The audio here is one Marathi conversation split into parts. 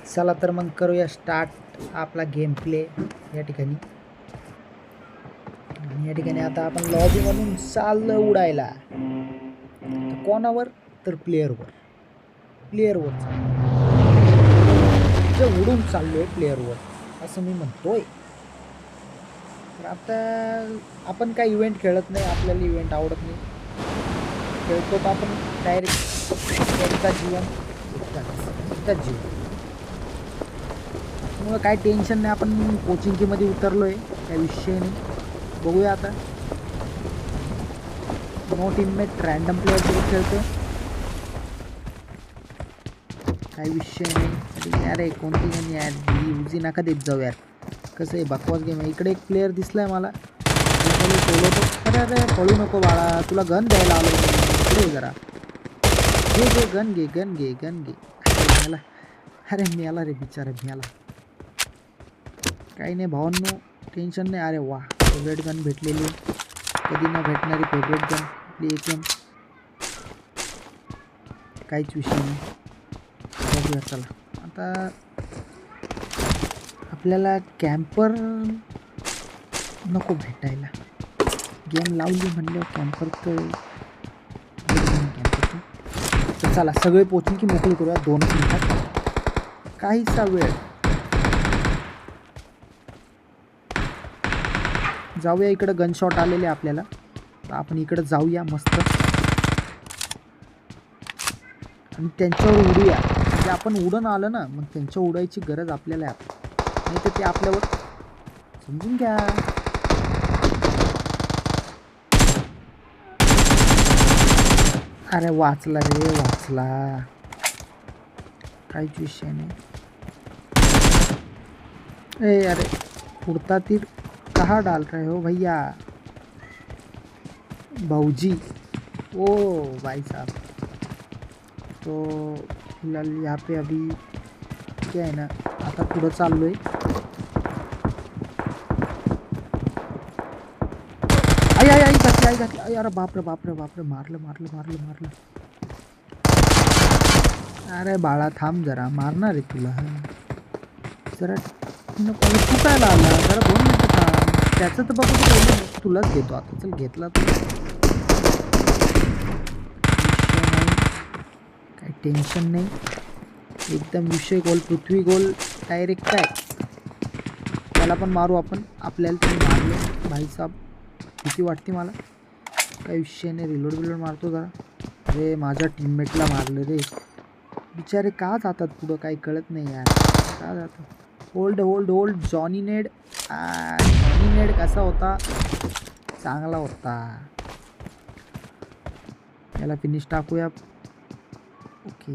चला तर मग करूया स्टार्ट आपला गेम प्ले या ठिकाणी. आणि या ठिकाणी आता आपण लॉबी मधून चाललं उडायला. तर कोणावर? तर प्लेअरवर उडून चाललोय प्लेअरवर असं मी म्हणतोय. तर आता आपण काय इव्हेंट खेळत नाही, आपल्याला इव्हेंट आवडत नाही. खेळतो तर आपण डायरेक्ट एकदा जीवन त्यामुळं काय टेन्शन नाही. आपण कोचिंगमध्ये उतरलोय, काय विषय नाही. बघूया आता. नो टीममेट रॅन्डम प्लेअर सोबत खेळतोय, काही विषय नाही. अरे कोणती गेम यार, युजी नका देत जाऊ यार. कसं आहे, बकवास गेम आहे. इकडे एक प्लेअर दिसलाय मला, अरे पळू नको बाळा, तुला गन द्यायला आलो इकडे. जरा घे गन घे. अरे मेला रे बिचारा मेला. काही नाही भावांनो, टेन्शन नाही. अरे वा, फेवरेट गन भेटलेली, कधी ना भेटणारी फेवरेट गन आपली एकदम, काहीच विषय नाही. बघूया चला. आता आपल्याला कॅम्पर नको भेटायला. गेम लावली म्हणल्यावर कॅम्पर तर चला सगळे पोचून की मोकळी करूया 2 मिनिटात, काहीसा वेळ. जाऊया इकडं, गनशॉट आलेले आपल्याला, तर आपण इकडं जाऊया मस्त आणि त्यांच्यावर उडूया. म्हणजे आपण उडून आलं ना, मग त्यांच्या उडायची गरज आपल्याला आहे, नाही तर ते आपल्यावर, समजून घ्या. अरे वाचला रे वाचला, काहीच विषय नाही. अरे उड़ता तीर कहाँ डाल रहे हो भैया भाऊजी? ओ भाई साहब, तो फिलहाल यहाँ पे अभी क्या है ना, आता पुढं चाललोय. आई घातली. अरे बापरे, मारलं. अरे बाळा थांब जरा, मारणार आहे तुला जरा. चुकायला आला जरा, 2 मिनिटं थांब. त्याचं तर बघू, पहिले तुलाच घेतो आता. चल घेतला तू, काही टेन्शन नाही. एकदम विषय गोल, पृथ्वी गोल डायरेक्ट. काय त्याला पण मारू आपण, आपल्याला तुम्ही मारलं भाई साहब, भीती वाटते मला. काही विषय नाही, रिलोड मारतो जरा. अरे माझ्या टीममेटला मारलं रे बिचारे. का जातात पुढं, काही कळत नाही यार, का जातात. होल्ड जॉनी नेड कसा होता, चांगला होता. याला फिनिश टाकूया. Okay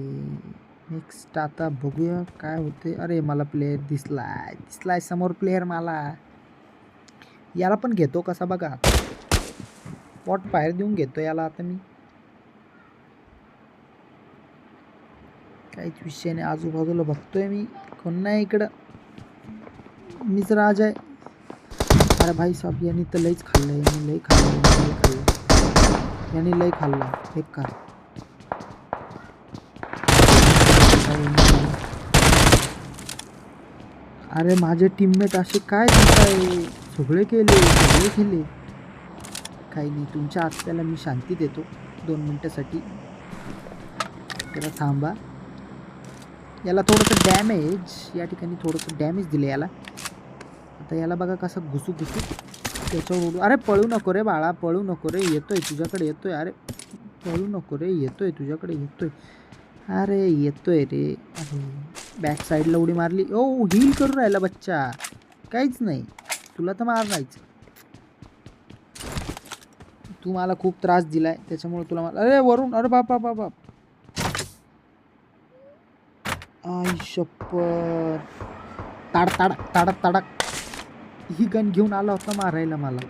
next. आता बघूया काय होते. अरे मला प्लेयर दिसलाय समोर प्लेयर मला. याला पण घेतो कसा बघा, पॉट बाहेर देऊन घेतो याला आता मी. काहीच विषय नाही, आजूबाजूला बघतोय मी, कोण नाही इकडं, मीच राज आहे. अरे भाई साहब, यांनी तर लईच खाल्लं, यांनी लई खाल्ला बेकार. अरे माझे टीममेट असे काय दिसताय, सगळे केले. काही नाही, तुमच्या आत्याला मी शांती देतो 2 मिनिटासाठी. जरा थांबा. याला थोडंसं डॅमेज, या ठिकाणी थोडंसं डॅमेज दिलं याला. आता याला बघा कसं घुसू त्याच्यावर उडू. अरे पळू नको रे बाळा, पळू नको रे, येतोय तुझ्याकडे येतोय. अरे पळू नको रे, येतोय तुझ्याकडे येतोय. अरे येतोय रे. अरे बॅक साईडला उडी मारली. ओ हील करून राहिला बच्चा, काहीच नाही, तुला तर मारायचं. तू मला खूप त्रास दिलाय त्याच्यामुळे तुला मार. अरे वरून, अरे बाप. आई शप्पथ, ताडक ही गन घेऊन आला होता मारायला मला.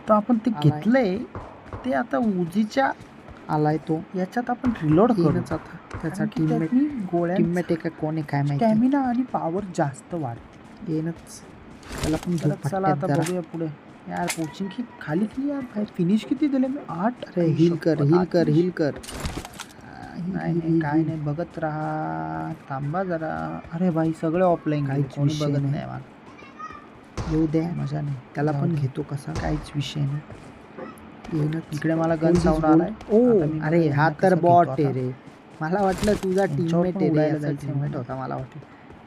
तर आपण ते घेतलंय, ते आता उजीच्या आलाय तो, याच्यात आपण रिलोड करूच आता. त्याचा टीममेट आहे का कोण आहे काय माहिती. स्टॅमिना आणि पॉवर जास्त वाढते येणच. त्याला पण चला आता बघूया पुढे. यार कोचिंग खाली यार, काय फिनिश किती दिले मी? 8. अरे हील कर. नाही काय नाही, बघत राहा, थांबा जरा. अरे भाई सगळे ऑफलाईन, काहीच कोणी विषय बघत नाही. नाही मला. येऊ द्या, मजा नाही. त्याला जाऊ पण दे. घेतो कसा, काहीच विषय नाही. इकडे मला gun Hold his sound goal. आलाय. ओ आता मी अरे हा हा तर तर बॉट बॉट आहे रे. मला वाटलं तुझा यांच्यावर टीममेट पण आहे रे, उडायला याचा जायचं टीममेट मला. होता मला वाटलं.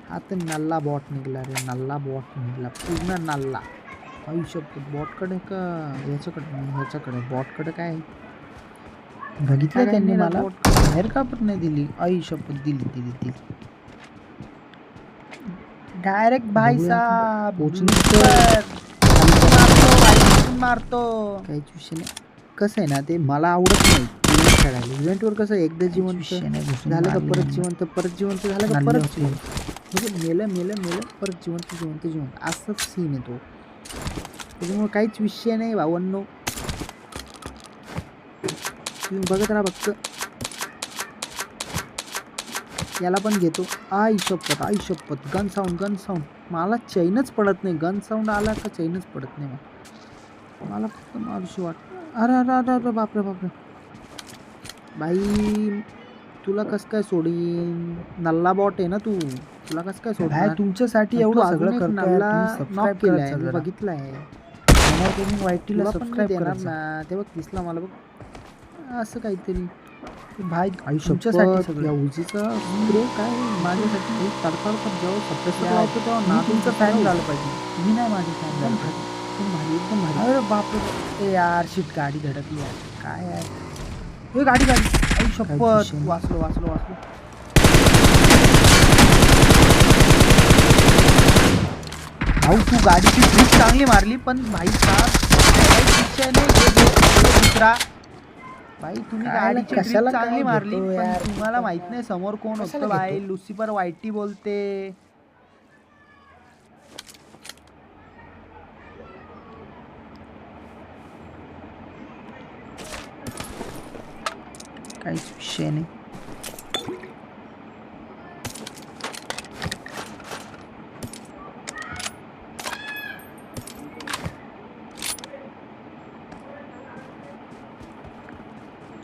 हा तर नल्ला बॉट निघला रे, नल्ला बॉट निघला, पूर्ण नल्ला. आयुष्य बॉटकडे का ह्याच्याकडे बॉटकडे काय आहे? बघितलं काय त्यांनी नाही मला. बॉट बाहेर का पण नाही दिली. आयुष्यपत दिली. डायरेक्ट भाई बघूया आता. साहब पोचणं मारतो. काहीच विषय नाही. कसं आहे ना, ते मला आवडत नाही इव्हेंट खेळायला. इव्हेंटवर कसं एकदा जिवंत विषय नाही, घुसून झालं का मारले परत यांना. जिवंत, परत जिवंत झालं का नल्ले परत होते. जिवंत. म्हणजे मेलं परत जिवंत असाच सीन आहे तो. त्याच्यामुळे काहीच विषय नाही भावांनो. तुम्ही बघत राहा फक्त. याला पण घेतो. आई शपथ गन साऊंड. मला चैनच पडत नाही. गन साऊंड आला का चैनच पडत नाही मला फक्त मारूशी वाटत. अरे बापरे बाई, तुला कस काय सोडीन? नल्ला बॉट आहे ना तू, तुला कस काय सोडणार? भाई तुमच्यासाठी तू एवढं अजून सगळं एक करतोय, नल्ला तुम्ही नॉक सबस्क्राईब केलाय, करायचं मी जरा. बघितलाय. समोर गेमिंग वाईटीला तुला पण मी सबस्क्राईब देणार करायचं. ना, ते बघ दिसला मला बघ असं काहीतरी. भाई तुमच्यासाठी तुमच्यासाठी सगळं. सगळं. या उजीचा स्प्रे काय माझ्यासाठी तडफड जेव्हा सप्रेसर लावतो तेव्हा मी नाक तुमचं फॅन फॅन झालं पाहिजे. तुम्ही नाही माझे फॅन एकदम झाले. एकदम भारी. अरे बापरे. ए यार शिट, गाडी धडकली यार. काय आहे हे, गाडी आई शपथ. विषय नाही. वाचलो. भाऊ तू गाडीची ट्रिप चांगली मारली, पण भाई साहब काही विषय नाही. हे दुसरा भाई, तुम्ही कायला गाडीची ट्रिप कशाला चांगली काय मारली, घेतो पण यार? तुम्हाला माहित नाही समोर कोण कशाला होतं. भाई घेतो? लुसिफर वाईटी बोलते. काहीच विषय नाही.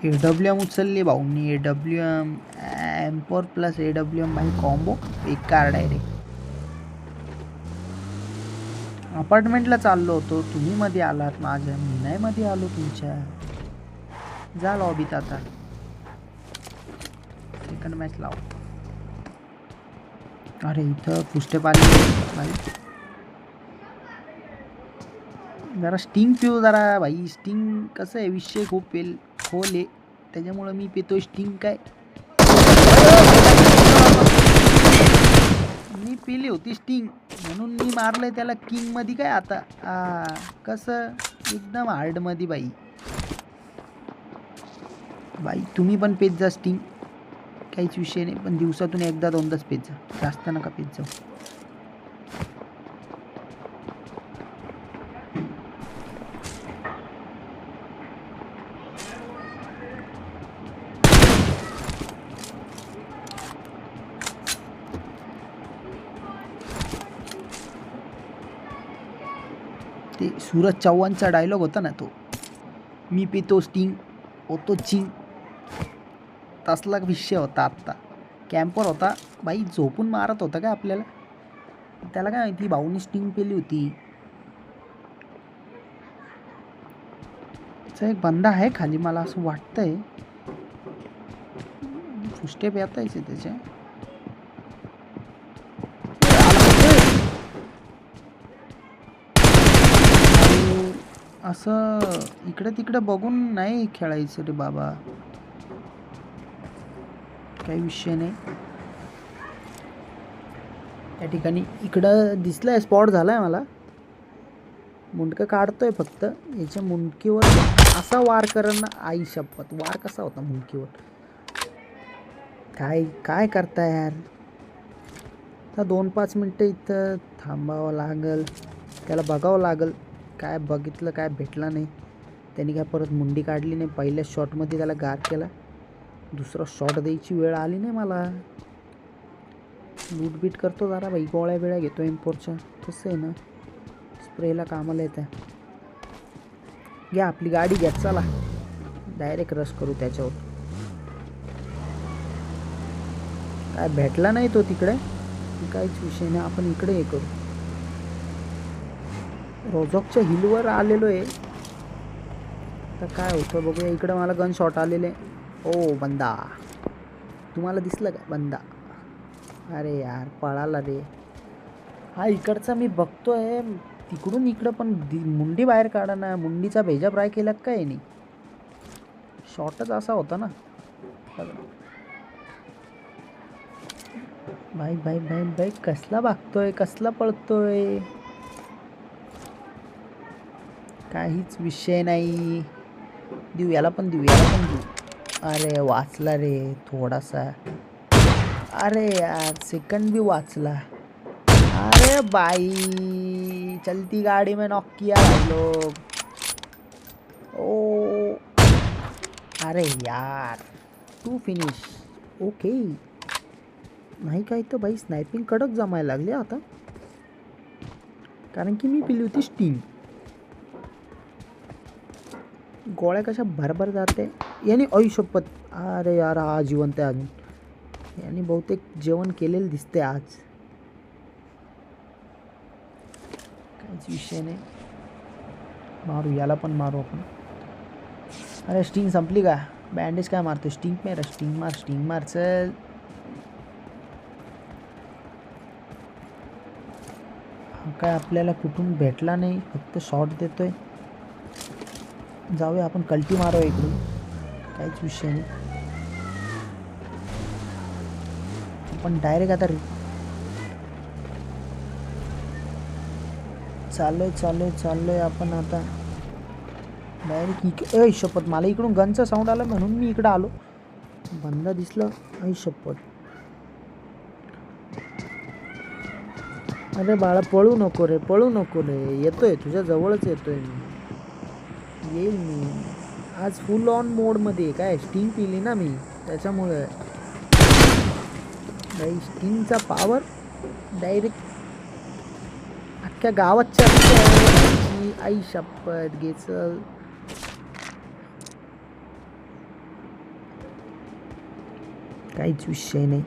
AWM उचलली भाऊंनी. AWM M4 प्लस AWM भाई कॉम्बो एक कार्ड आहे रे. अपार्टमेंटला चाललो होतो, तुम्ही मध्ये आलात माझ्या, मी नाही मध्ये आलो तुमच्या. जा लॉबीत आता. सेकंड मॅच लाव. अरे इथं पुष्टे आले भाई. जरा स्टिंग पिऊ जरा भाई. स्टिंग कसं आहे, विषय खूप खोल आहे, त्याच्यामुळं मी पितो स्टिंग. काय मी पिली होती स्टिंग म्हणून मी मारलंय त्याला किंग मध्ये. काय आता कसं एकदम हार्ड मध्ये बाई. तुम्ही पण पेत जा स्टिंग, काहीच विषय नाही, पण दिवसातून एकदा दोनदाच पेत जा, जास्त नका पेत जाऊ. ते सूरज चव्हाणचा डायलॉग होता ना तो, मी पितो स्टिंग होतो चिंग, तसला विषय होता. आत्ता कॅम्पर होता बाई, झोपून मारत होता का आपल्याला, त्याला काय माहिती भाऊनी स्टिंग पेली होती. एक बंदा आहे खाली, मला असं वाटतंय. फुस्टेप येतायचे त्याचे. असं इकडे तिकडे बघून नाही खेळायचं रे बाबा, काही विषय नाही. त्या ठिकाणी इकडं दिसलाय, स्पॉट झालाय मला. मुंडकं काढतोय फक्त, याच्या मुंडकीवर असा वार करणं. आई शपथ, वार कसा होता मुंडकीवर. काय काय करताय यार. आता 2-5 मिनटं इथं थांबावं लागल, त्याला बघावं लागल. काय बघितलं, काय भेटला नाही. त्यांनी काय परत मुंडी काढली नाही. पहिल्या शॉटमध्ये त्याला गार केला, दुसरा शॉट द्यायची वेळ आली नाही मला. लूटबीट करतो जरा बाई, गोळ्या बिळ्या घेतो M4च्या. कसं आहे ना, स्प्रेला कामाला येतं. घ्या आपली गाडी घ्या, चला डायरेक्ट रश करू त्याच्यावर. काय भेटला नाही तो तिकडे, काहीच विषय नाही. आपण इकडे हे करू. रोझॉकच्या हिलवर आलेलो आहे. तर काय होतं बघूया. इकडे मला गन शॉट आलेले. ओ बंदा, तुम्हाला दिसलं का बंदा? अरे यार पळाला रे. हा इकडचा मी बघतोय, तिकडून इकडं पण मुंडी बाहेर काढा ना. मुंडीचा भेजा फ्राय केला काय नाही. शॉटच असा होता ना. भाई भाई भाई भाई कसला भागतोय, कसला पळतोय, काहीच विषय नाही. देऊ याला पण देऊ, याला पण देऊ. अरे वाचला रे थोडासा. अरे यार सेकंड भी वाचला. अरे भाई चलती गाड़ी में नॉक किया भाई लोग. ओ अरे यार टू फिनिश. ओके नाही काय तर भाई स्नायपिंग कडक जमायला लागले आता, कारण की मी पिली होती स्टिंग. गोळ्या कशा भरभर जाते यानी. शपथ. अरे यार हा जिवंत आहे अजून. यांनी बहुतेक जेवण केलेलं दिसते आज. काहीच विषय नाही. मारू याला पण मारू आपण. अरे स्टिंग संपली का? बँडेज काय मारतो? स्टिंग मार, स्टिंग मार, स्टिंग मार. चल हा काय आपल्याला कुठून भेटला नाही, फक्त शॉट देतोय. जाऊया आपण कल्टी मारू इकडून, काहीच विषय नाही. आपण डायरेक्ट आता चाललोय आपण आता डायरेक्ट. शपथ मला इकडून गनचा साऊंड आला म्हणून मी इकडं आलो. बंदा दिसला. शपथ. अरे बाळा पळू नको रे, पळू नको रे. येतोय तुझ्या जवळच येतोय मी. येईल मी आज फुल ऑन मोडमध्ये. काय स्टिंग पिली ना मी त्याच्यामुळे. बाई स्टिंगचा पावर डायरेक्ट अख्ख्या गावाच्या आई शपथ घेचल. काहीच विषय नाही.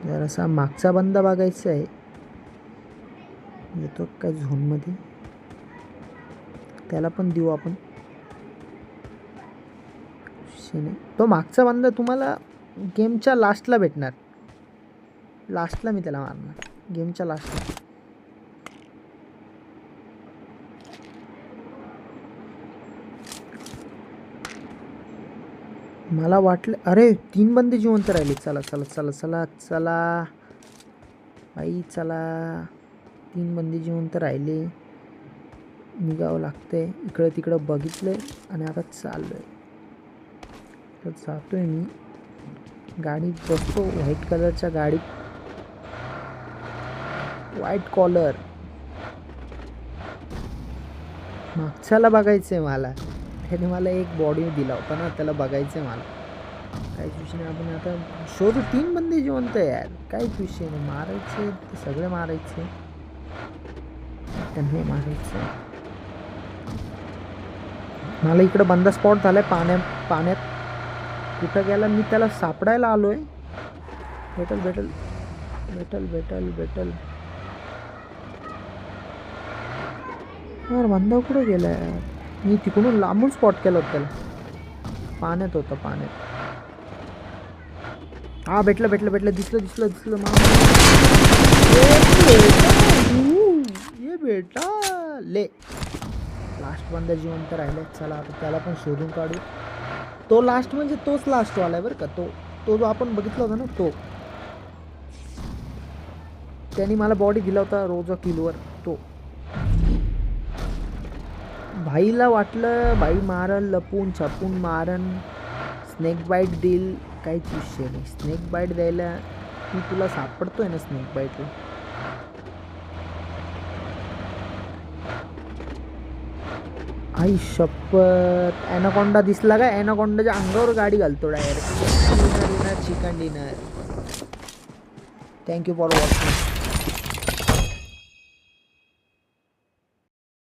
जरासा मागचा बंदा बघायचा आहे. येतो काय झोनमध्ये, त्याला पण देऊ आपण. विषय नाही. तो मागचा बंदा तुम्हाला गेमच्या लास्टला भेटणार. लास्टला मी त्याला मारणार, गेमच्या लास्टला. मला वाटलं अरे 3 बंदे जिवंत राहिले. चला चला चला चला चला बाई चला. 3 बंदे जिवंत राहिले. निघावं लागतंय. इकडं तिकडं बघितलंय आणि आता चाललोय. तर जातोय मी. गाडीत बसतो, व्हाईट कलरच्या गाडीत. White collar. मागच्याला बघायचंय मला. त्याने मला एक बॉडी दिला होता ना, त्याला बघायचंय मला. काहीच विषय नाही. आपण आता शोधू. 3 बंदे जिवंत यार, काहीच विषय नाही. मारायचे ते सगळे मारायचे, त्यांनी मारायचं. मला इकडं बंदा स्पॉट झालाय पाण्यात. कुठं गेला मी त्याला सापडायला आलोय. भेटल भेटल भेटल भेटल भेटल. यार बंदा कुठं गेलाय? मी तिकडून लांबून स्पॉट केलं होतं त्याला. पाण्यात होतं, पाण्यात. हा भेटलं भेटलं भेटलं. दिसलं दिसलं दिसलं. ये बेटा ले. लास्ट बंदा जिवंत राहिला. चला आता त्याला पण शोधून काढू. तो लास्ट म्हणजे तोच लास्ट वाला आहे बरं का. तो जो आपण बघितला होता ना, तो. त्यांनी मला बॉडी दिला होता रोझॉक हिलवर, तो. भाईला वाटलं भाई मारन, लपून छपून मारन, स्नेक बाईट देईल. काहीच विषय नाही. स्नेक बाईट द्यायला मी तुला सापडतोय ना. स्नेक बाईटला आई शपथ. ॲनाकोंडा दिसला का? ॲनाकोंडाच्या अंगावर गाडी घालतो direct. Chicken dinner. Thank you for watching.